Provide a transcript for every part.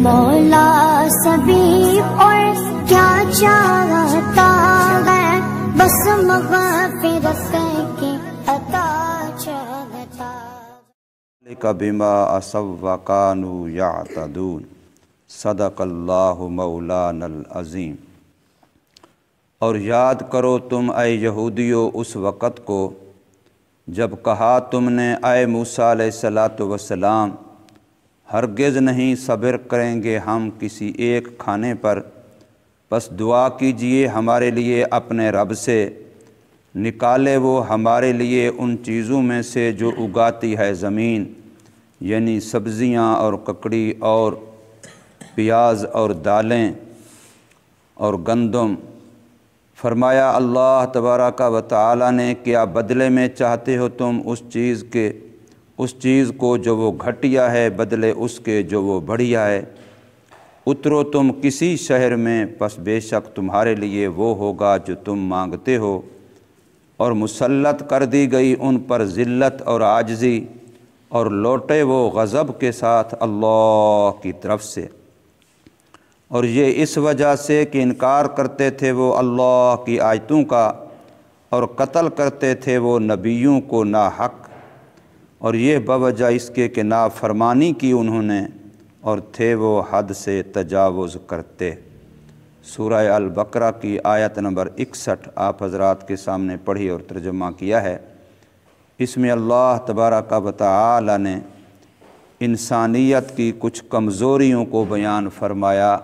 مولا سبھی اور کیا چاہتا ہے، بس مغفرت کی عطا چاہتا۔ بما عصوا وکانوا یعتدون، صدق اللہ مولانا العظیم۔ اور یاد کرو تم اے یہودیو اس وقت کو جب کہا تم نے اے موسیٰ علیہ السلام، ہرگز نہیں صبر کریں گے ہم کسی ایک کھانے پر، بس دعا کیجئے ہمارے لیے اپنے رب سے، نکالے وہ ہمارے لیے ان چیزوں میں سے جو اگاتی ہے زمین، یعنی سبزیاں اور ککڑی اور پیاز اور دالیں اور گندم۔ فرمایا اللہ تبارک و تعالی نے، کیا بدلے میں چاہتے ہو تم اس چیز کو جو وہ گھٹیا ہے بدلے اس کے جو وہ بڑھیا ہے؟ اترو تم کسی شہر میں، پس بے شک تمہارے لیے وہ ہوگا جو تم مانگتے ہو۔ اور مسلط کر دی گئی ان پر ذلت اور عاجزی، اور لوٹے وہ غضب کے ساتھ اللہ کی طرف سے، اور یہ اس وجہ سے کہ انکار کرتے تھے وہ اللہ کی آیتوں کا، اور قتل کرتے تھے وہ نبیوں کو ناحق، اور یہ بوجہ اس کے کہ نافرمانی کی انہوں نے، اور تھے وہ حد سے تجاوز کرتے۔ سورہ البقرہ کی آیت نمبر 61 آپ حضرات کے سامنے پڑھی اور ترجمہ کیا ہے۔ اس میں اللہ تبارک و تعالی نے انسانیت کی کچھ کمزوریوں کو بیان فرمایا۔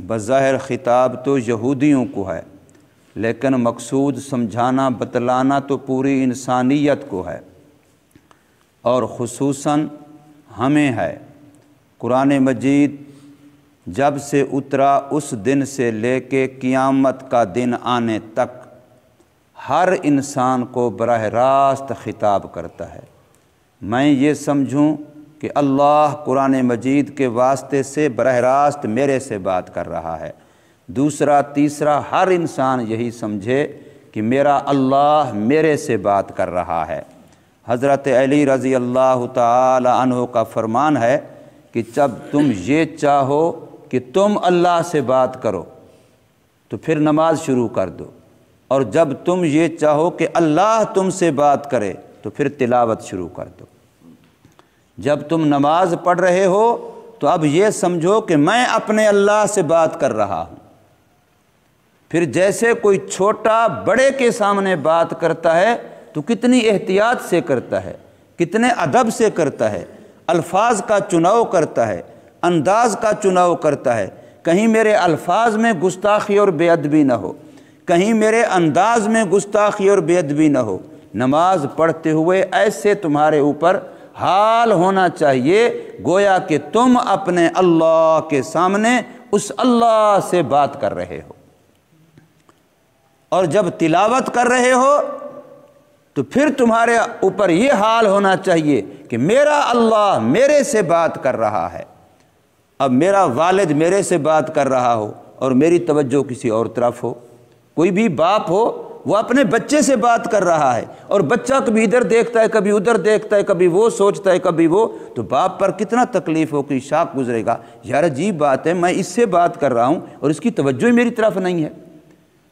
بظاہر خطاب تو یہودیوں کو ہے، لیکن مقصود سمجھانا بتلانا تو پوری انسانیت کو ہے، اور خصوصاً ہمیں ہے۔ قرآن مجید جب سے اترا اس دن سے لے کے قیامت کا دن آنے تک ہر انسان کو براہ راست خطاب کرتا ہے۔ میں یہ سمجھوں کہ اللہ قرآن مجید کے واسطے سے براہ راست میرے سے بات کر رہا ہے، دوسرا تیسرا ہر انسان یہی سمجھے کہ میرا اللہ میرے سے بات کر رہا ہے۔ حضرت علی رضی اللہ تعالی عنہ کا فرمان ہے کہ جب تم یہ چاہو کہ تم اللہ سے بات کرو تو پھر نماز شروع کر دو، اور جب تم یہ چاہو کہ اللہ تم سے بات کرے تو پھر تلاوت شروع کر دو۔ جب تم نماز پڑھ رہے ہو تو اب یہ سمجھو کہ میں اپنے اللہ سے بات کر رہا ہوں۔ پھر جیسے کوئی چھوٹا بڑے کے سامنے بات کرتا ہے تو کتنی احتیاط سے کرتا ہے، کتنے ادب سے کرتا ہے، الفاظ کا چناؤ کرتا ہے، انداز کا چناؤ کرتا ہے، کہیں میرے الفاظ میں گستاخی اور بے ادبی نہ ہو، کہیں میرے انداز میں گستاخی اور بے ادبی نہ ہو۔ نماز پڑھتے ہوئے ایسے تمہارے اوپر حال ہونا چاہیے گویا کہ تم اپنے اللہ کے سامنے اس اللہ سے بات کر رہے ہو، اور جب تلاوت کر رہے ہو تو پھر تمہارے اوپر یہ حال ہونا چاہیے کہ میرا اللہ میرے سے بات کر رہا ہے۔ اب میرا والد میرے سے بات کر رہا ہو اور میری توجہ کسی اور طرف ہو، کوئی بھی باپ ہو وہ اپنے بچے سے بات کر رہا ہے، اور بچہ کبھی ادھر دیکھتا ہے کبھی ادھر دیکھتا ہے، کبھی وہ سوچتا ہے کبھی وہ، تو باپ پر کتنا تکلیف ہو کہ شاق گزرے گا، یار عجیب بات ہے میں اس سے بات کر رہا ہوں اور اس کی توجہ میری طرف نہیں ہے۔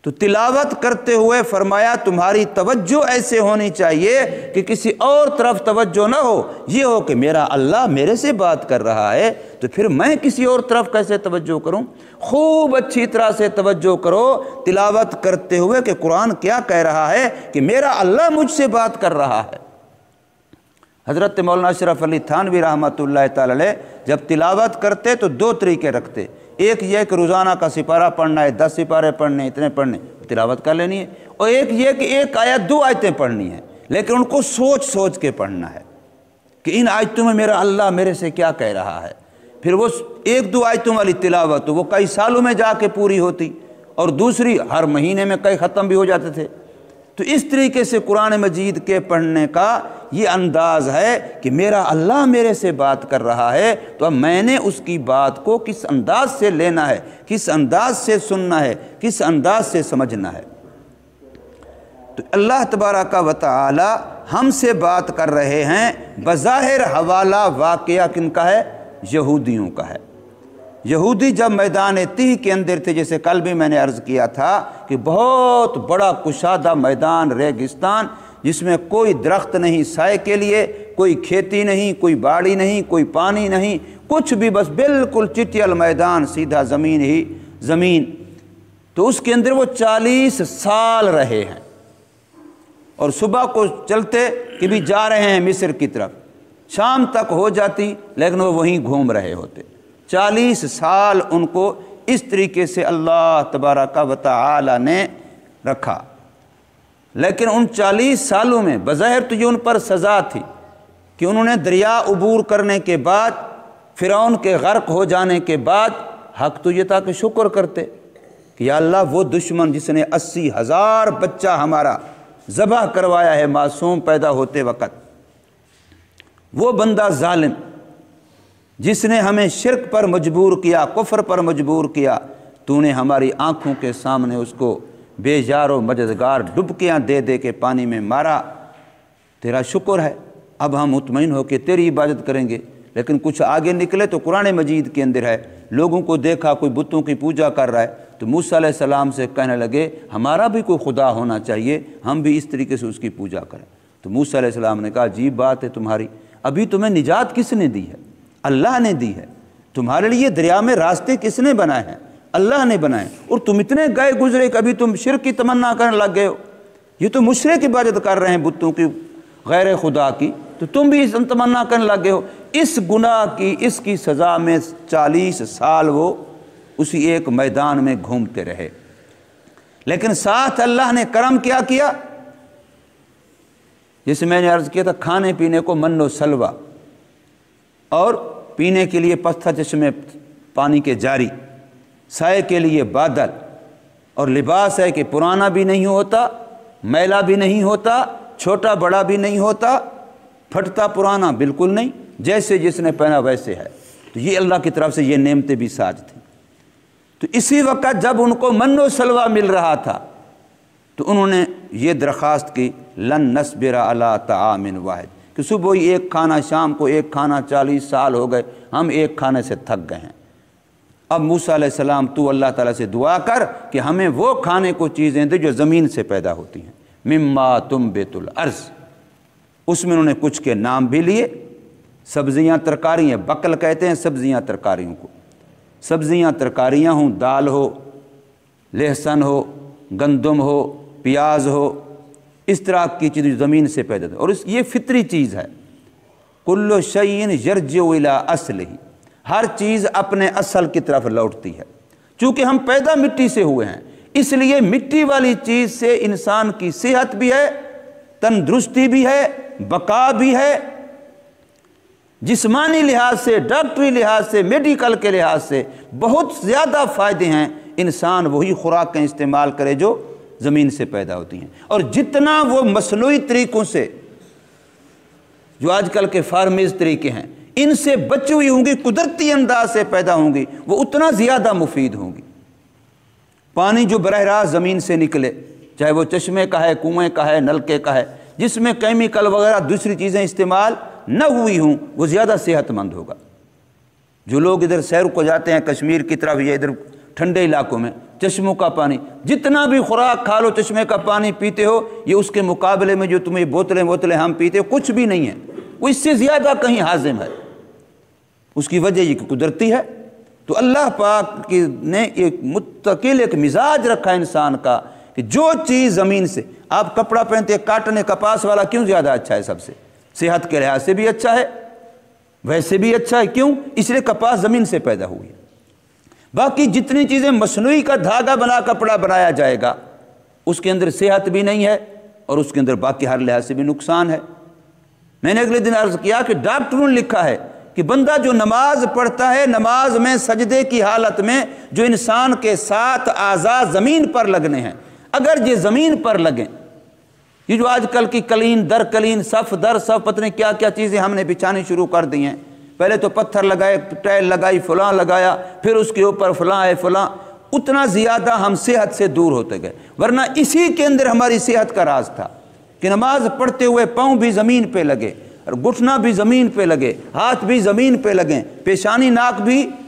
تو تلاوت کرتے ہوئے فرمایا تمہاری توجہ ایسے ہونی چاہیے کہ کسی اور طرف توجہ نہ ہو، یہ ہو کہ میرا اللہ میرے سے بات کر رہا ہے تو پھر میں کسی اور طرف کیسے توجہ کروں؟ خوب اچھی طرح سے توجہ کرو تلاوت کرتے ہوئے کہ قرآن کیا کہہ رہا ہے کہ میرا اللہ مجھ سے بات کر رہا ہے۔ حضرت مولانا اشرف علی تھانوی رحمۃ اللہ تعالی علیہ جب تلاوت کرتے تو دو طریقے رکھتے، ایک یہ کہ روزانہ کا سپارہ پڑھنا ہے، 10 سپارے پڑھنے، اتنے پڑھنے، تلاوت کر لینی ہے، اور ایک یہ کہ ایک آیت 2 آیتیں پڑھنی ہیں، لیکن ان کو سوچ سوچ کے پڑھنا ہے کہ ان آیتوں میں میرا اللہ میرے سے کیا کہہ رہا ہے۔ پھر وہ 1-2 آیتوں والی تلاوت وہ کئی سالوں میں جا کے پوری ہوتی، اور دوسری ہر مہینے میں کئی ختم بھی ہو جاتے تھے۔ تو اس طریقے سے قرآن مجید کے پڑھنے کا یہ انداز ہے کہ میرا اللہ میرے سے بات کر رہا ہے، تو اب میں نے اس کی بات کو کس انداز سے لینا ہے، کس انداز سے سننا ہے، کس انداز سے سمجھنا ہے۔ تو اللہ تبارک و تعالی ہم سے بات کر رہے ہیں، بظاہر حوالہ واقعہ کن کا ہے؟ یہودیوں کا ہے۔ یہودی جب میدان تیہ کے اندر تھے، جیسے کل بھی میں نے عرض کیا تھا کہ بہت بڑا کشادہ میدان ریگستان، جس میں کوئی درخت نہیں سائے کے لیے، کوئی کھیتی نہیں، کوئی باڑی نہیں، کوئی پانی نہیں، کچھ بھی، بس بالکل چٹیل میدان، سیدھا زمین ہی زمین۔ تو اس کے اندر وہ 40 سال رہے ہیں، اور صبح کو چلتے کہ بھی جا رہے ہیں مصر کی طرف، شام تک ہو جاتی لیکن وہ وہیں گھوم رہے ہوتے۔ 40 سال ان کو اس طریقے سے اللہ تبارک و تعالی نے رکھا، لیکن ان 40 سالوں میں بظاہر تو یہ ان پر سزا تھی کہ انہوں نے دریا عبور کرنے کے بعد، فرعون کے غرق ہو جانے کے بعد، حق تو یہ تھا کہ شکر کرتے کہ یا اللہ وہ دشمن جس نے 80,000 بچہ ہمارا ذبح کروایا ہے معصوم پیدا ہوتے وقت، وہ بندہ ظالم جس نے ہمیں شرک پر مجبور کیا، کفر پر مجبور کیا، تو نے ہماری آنکھوں کے سامنے اس کو بے یار و مددگار ڈبکیاں دے دے کے پانی میں مارا، تیرا شکر ہے، اب ہم مطمئن ہو کے تیری عبادت کریں گے۔ لیکن کچھ آگے نکلے تو قرآن مجید کے اندر ہے، لوگوں کو دیکھا کوئی بتوں کی پوجا کر رہا ہے تو موسیٰ علیہ السلام سے کہنے لگے ہمارا بھی کوئی خدا ہونا چاہیے، ہم بھی اس طریقے سے اس کی پوجا کریں۔ تو موسیٰ علیہ السلام نے کہا عجیب بات ہے تمہاری، ابھی تمہیں نجات کس نے دی ہے؟ اللہ نے دی ہے۔ تمہارے لیے دریا میں راستے کس نے بنائے ہیں؟ اللہ نے بنائے، اور تم اتنے گئے گزرے کہ ابھی تم شرک کی تمنا کرنے لگ گئے ہو۔ یہ تو مشرک عبادت کر رہے ہیں بتوں کی، غیر خدا کی، تو تم بھی اس تمنا کرنے لگ گئے ہو۔ اس گناہ کی، اس کی سزا میں 40 سال وہ اسی ایک میدان میں گھومتے رہے، لیکن ساتھ اللہ نے کرم کیا کیا، جیسے میں نے عرض کیا تھا، کھانے پینے کو من و سلوہ، اور پینے کے لیے پتھر چشمے پانی کے جاری، سائے کے لیے بادل، اور لباس ہے کہ پرانا بھی نہیں ہوتا، میلا بھی نہیں ہوتا، چھوٹا بڑا بھی نہیں ہوتا، پھٹتا پرانا بالکل نہیں، جیسے جس نے پہنا ویسے ہے۔ تو یہ اللہ کی طرف سے یہ نعمتیں بھی ساز تھیں۔ تو اسی وقت جب ان کو من و سلوہ مل رہا تھا تو انہوں نے یہ درخواست کی لن نصبر علی طعام واحد، کہ صبح ہی ایک کھانا، شام کو ایک کھانا، 40 سال ہو گئے، ہم ایک کھانے سے تھک گئے ہیں۔ اب موسیٰ علیہ السلام تو اللہ تعالیٰ سے دعا کر کہ ہمیں وہ کھانے کو چیزیں دے جو زمین سے پیدا ہوتی ہیں، مما تنبت الارض۔ اس میں انہوں نے کچھ کے نام بھی لیے، سبزیاں ترکاریاں، بقل کہتے ہیں سبزیاں ترکاریوں کو، سبزیاں ترکاریاں ہوں، دال ہو، لہسن ہو، گندم ہو، پیاز ہو، اس طرح کی چیز زمین سے پیدا ہوتی ہے، اور یہ فطری چیز ہے۔ کل شیء یرجع الی اصلہ، ہر چیز اپنے اصل کی طرف لوٹتی ہے۔ چونکہ ہم پیدا مٹی سے ہوئے ہیں، اس لیے مٹی والی چیز سے انسان کی صحت بھی ہے، تندرستی بھی ہے، بقا بھی ہے، جسمانی لحاظ سے، ڈاکٹری لحاظ سے، میڈیکل کے لحاظ سے بہت زیادہ فائدے ہیں۔ انسان وہی خوراکیں استعمال کرے جو زمین سے پیدا ہوتی ہیں، اور جتنا وہ مصنوعی طریقوں سے، جو آج کل کے فارمیز طریقے ہیں، ان سے بچی ہوئی ہوں گی، قدرتی انداز سے پیدا ہوں گی، وہ اتنا زیادہ مفید ہوں گی۔ پانی جو براہ راست زمین سے نکلے، چاہے وہ چشمے کا ہے، کنویں کا ہے، نلکے کا ہے، جس میں کیمیکل وغیرہ دوسری چیزیں استعمال نہ ہوئی ہوں، وہ زیادہ صحت مند ہوگا۔ جو لوگ ادھر سیر کو جاتے ہیں کشمیر کی طرف یا ادھر ٹھنڈے علاقوں میں، چشموں کا پانی، جتنا بھی خوراک کھا لو، چشمے کا پانی پیتے ہو، یہ اس کے مقابلے میں جو تمہیں بوتلیں ہم پیتے ہو کچھ بھی نہیں ہے، وہ اس سے زیادہ کہیں ہاضم ہے۔ اس کی وجہ یہ کہ قدرتی ہے۔ تو اللہ پاک نے ایک مستقل ایک مزاج رکھا انسان کا کہ جو چیز زمین سے، آپ کپڑا پہنتے ہیں، کاٹن کپاس والا کیوں زیادہ اچھا ہے؟ سب سے صحت کے لحاظ سے بھی اچھا ہے، ویسے بھی اچھا ہے، کیوں؟ اس لیے کپاس زمین سے پیدا ہوئی ہے۔ باقی جتنی چیزیں مصنوعی کا دھاگا بنا کپڑا بنایا جائے گا، اس کے اندر صحت بھی نہیں ہے، اور اس کے اندر باقی ہر لحاظ سے بھی نقصان ہے۔ میں نے اگلے دن عرض کیا کہ ڈاکٹروں نے لکھا ہے کہ بندہ جو نماز پڑھتا ہے، نماز میں سجدے کی حالت میں جو انسان کے 7 اعضاء زمین پر لگنے ہیں، اگر یہ زمین پر لگیں، یہ جو آج کل کی کلین در کلین، صف در صف، پتہ نہیں کیا کیا چیزیں ہم نے بچھانی شروع کر دی ہیں، پہلے تو پتھر لگائے، ٹائل لگائی، فلاں لگایا، پھر اس کے اوپر فلاں ہے فلاں، اتنا زیادہ ہم صحت سے دور ہوتے گئے۔ ورنہ اسی کے اندر ہماری صحت کا راز تھا کہ نماز پڑھتے ہوئے پاؤں بھی زمین پہ لگے، اور گھٹنا بھی زمین پہ لگے، ہاتھ بھی زمین پہ لگیں، پیشانی ناک بھی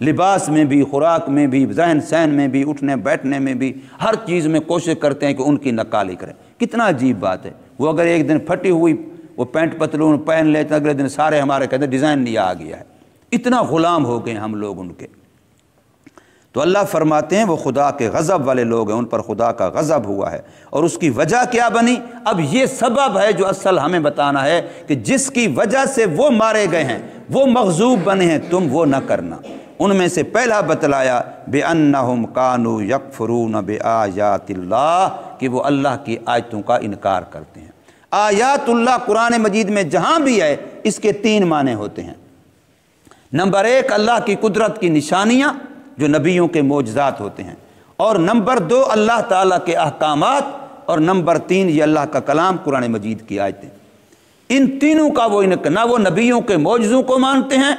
لباس میں بھی، خوراک میں بھی، ذہن سہن میں بھی، اٹھنے بیٹھنے میں بھی، ہر چیز میں کوشش کرتے ہیں کہ ان کی نقالی کریں۔ کتنا عجیب بات ہے، وہ اگر ایک دن پھٹی ہوئی وہ پینٹ پتلون پہن لیتے ہیں، اگلے دن سارے ہمارے کہتے ہیں ڈیزائن نہیں آ گیا ہے۔ اتنا غلام ہو گئے ہم لوگ ان کے۔ تو اللہ فرماتے ہیں وہ خدا کے غضب والے لوگ ہیں، ان پر خدا کا غضب ہوا ہے۔ اور اس کی وجہ کیا بنی؟ اب یہ سبب ہے جو اصل ہمیں بتانا ہے کہ جس کی وجہ سے وہ مارے گئے ہیں، وہ مغضوب بنے ہیں، تم وہ نہ کرنا۔ ان میں سے پہلا بتلایا بِأَنَّهُمْ كَانُوا يَكْفُرُونَ بِآيَاتِ اللَّهِ، کہ وہ اللہ کی آیتوں کا انکار کرتے ہیں۔ آیات اللہ قرآن مجید میں جہاں بھی ہے اس کے 3 معنی ہوتے ہیں۔ نمبر 1 اللہ کی قدرت کی نشانیاں جو نبیوں کے معجزات ہوتے ہیں، اور نمبر 2 اللہ تعالیٰ کے احکامات، اور نمبر 3 یہ اللہ کا کلام قرآن مجید کی آیتیں۔ ان تینوں کا وہ نہ وہ نبیوں کے معجزوں کو مانتے ہیں،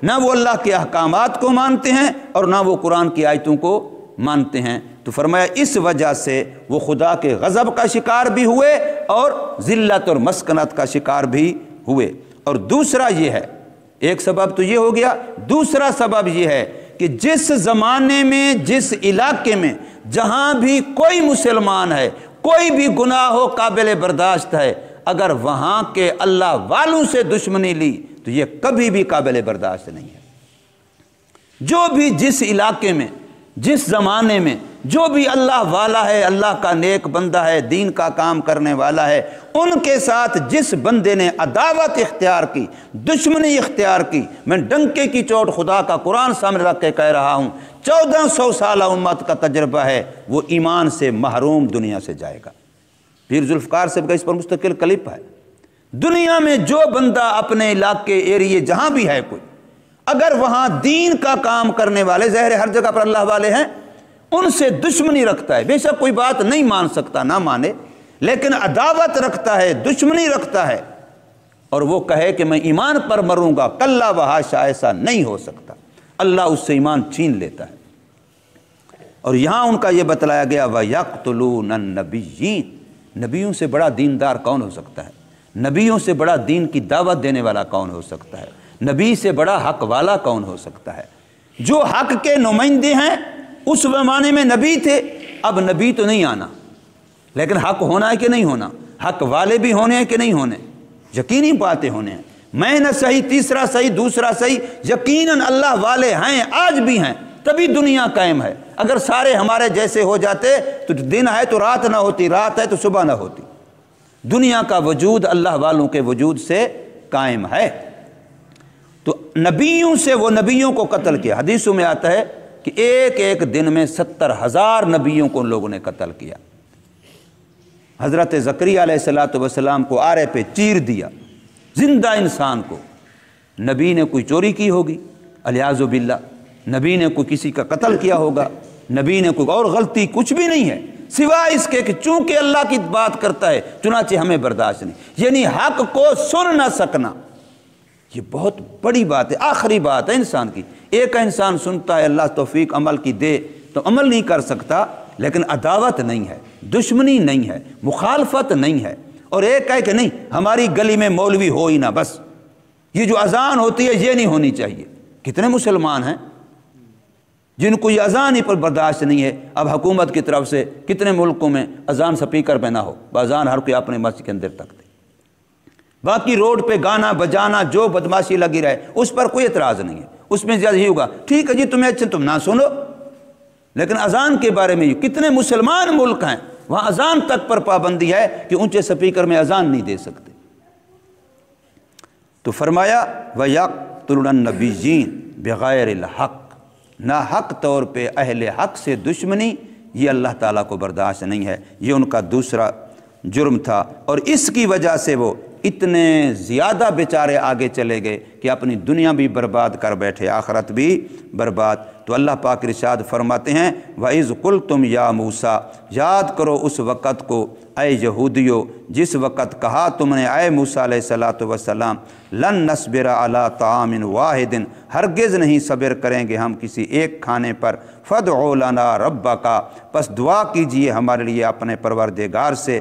نہ وہ اللہ کے احکامات کو مانتے ہیں، اور نہ وہ قرآن کی آیتوں کو مانتے ہیں۔ تو فرمایا اس وجہ سے وہ خدا کے غضب کا شکار بھی ہوئے اور ذلت اور مسکنت کا شکار بھی ہوئے۔ اور دوسرا یہ ہے، ایک سبب تو یہ ہو گیا، دوسرا سبب یہ ہے کہ جس زمانے میں، جس علاقے میں جہاں بھی کوئی مسلمان ہے، کوئی بھی گناہ ہو قابل برداشت ہے، اگر وہاں کے اللہ والوں سے دشمنی لی تو یہ کبھی بھی قابل برداشت نہیں ہے۔ جو بھی جس علاقے میں، جس زمانے میں جو بھی اللہ والا ہے، اللہ کا نیک بندہ ہے، دین کا کام کرنے والا ہے، ان کے ساتھ جس بندے نے عداوت اختیار کی، دشمنی اختیار کی، میں ڈنکے کی چوٹ خدا کا قرآن سامنے رکھ کے کہہ رہا ہوں، 1400 سالہ امت کا تجربہ ہے، وہ ایمان سے محروم دنیا سے جائے گا۔ پیر ذوالفقار صاحب کا اس پر مستقل کلپ ہے۔ دنیا میں جو بندہ اپنے علاقے ایریے جہاں بھی ہے کوئی، اگر وہاں دین کا کام کرنے والے، ظاہر ہر جگہ پر اللہ والے ہیں، ان سے دشمنی رکھتا ہے، بے شک کوئی بات نہیں مان سکتا، نہ مانے، لیکن عداوت رکھتا ہے، دشمنی رکھتا ہے، اور وہ کہے کہ میں ایمان پر مروں گا، کلا وحاشا، ایسا نہیں ہو سکتا، اللہ اس سے ایمان چھین لیتا ہے۔ اور یہاں ان کا یہ بتلایا گیا وَيَقْتُلُونَ النَّبِيِّينَ، نبیوں سے بڑا دیندار کون ہو سکتا ہے؟ نبیوں سے بڑا دین کی دعوت دینے والا کون ہو سکتا ہے؟ نبی سے بڑا حق والا کون ہو سکتا ہے؟ جو حق کے نمائندے ہیں اس زمانے میں نبی تھے، اب نبی تو نہیں آنا، لیکن حق ہونا ہے کہ نہیں ہونا؟ حق والے بھی ہونے ہیں کہ نہیں ہونے؟ یقینی باتیں ہونے ہیں، میں نہ صحیح، تیسرا صحیح، دوسرا صحیح، یقیناً اللہ والے ہیں، آج بھی ہیں، تبھی دنیا قائم ہے۔ اگر سارے ہمارے جیسے ہو جاتے تو دن ہے تو رات نہ ہوتی، رات ہے تو صبح نہ ہوتی۔ دنیا کا وجود اللہ والوں کے وجود سے قائم ہے۔ تو نبیوں سے وہ نبیوں کو قتل کیا، حدیثوں میں آتا ہے کہ ایک ایک دن میں 70,000 نبیوں کو ان لوگوں نے قتل کیا۔ حضرت زکریا علیہ السلام کو آرے پہ چیر دیا، زندہ انسان کو۔ نبی نے کوئی چوری کی ہوگی الیاذ باللہ، نبی نے کوئی کسی کا قتل کیا ہوگا، نبی نے کوئی اور غلطی کچھ بھی نہیں ہے، سوائے اس کے کہ چونکہ اللہ کی بات کرتا ہے چنانچہ ہمیں برداشت نہیں، یعنی حق کو سن نہ سکنا۔ یہ بہت بڑی بات ہے، آخری بات ہے انسان کی۔ ایک انسان سنتا ہے، اللہ توفیق عمل کی دے تو عمل نہیں کر سکتا، لیکن عداوت نہیں ہے، دشمنی نہیں ہے، مخالفت نہیں ہے۔ اور ایک ہے کہ نہیں ہماری گلی میں مولوی ہو ہی نہ، بس یہ جو اذان ہوتی ہے یہ نہیں ہونی چاہیے۔ کتنے مسلمان ہیں جن کو یہ اذان ہی پر برداشت نہیں ہے؟ اب حکومت کی طرف سے کتنے ملکوں میں اذان سپیکر پہ نہ ہو، اذان ہر کوئی اپنے مسجد کے اندر تک دے، باقی روڈ پہ گانا بجانا جو بدماشی لگی رہے اس پر کوئی اعتراض نہیں ہے، اس میں زیادہ ہی ہوگا ٹھیک ہے جی تمہیں اچھا تم نہ سنو، لیکن اذان کے بارے میں کتنے مسلمان ملک ہیں وہاں اذان تک پر پابندی ہے کہ اونچے سپیکر میں اذان نہیں دے سکتے۔ تو فرمایا وَيَقْتُلُونَ النَّبِيِّينَ بِغَيْرِ الْحَقِّ، نہ حق طور پہ اہل حق سے دشمنی، یہ اللہ تعالیٰ کو برداشت نہیں ہے، یہ ان کا دوسرا جرم تھا۔ اور اس کی وجہ سے وہ اتنے زیادہ بیچارے آگے چلے گئے کہ اپنی دنیا بھی برباد کر بیٹھے، آخرت بھی برباد۔ تو اللہ پاک ارشاد فرماتے ہیں وَإِذْ قُلْتُمْ يَا مُوسَىٰ، یاد کرو اس وقت کو اے یہودیو جس وقت کہا تم نے اے موسیٰ علیہ السلام لن نصبر علی طعام واحد، ہرگز نہیں صبر کریں گے ہم کسی ایک کھانے پر، فادع لنا ربک، پس دعا کیجئے ہمارے لیے اپنے پروردگار سے،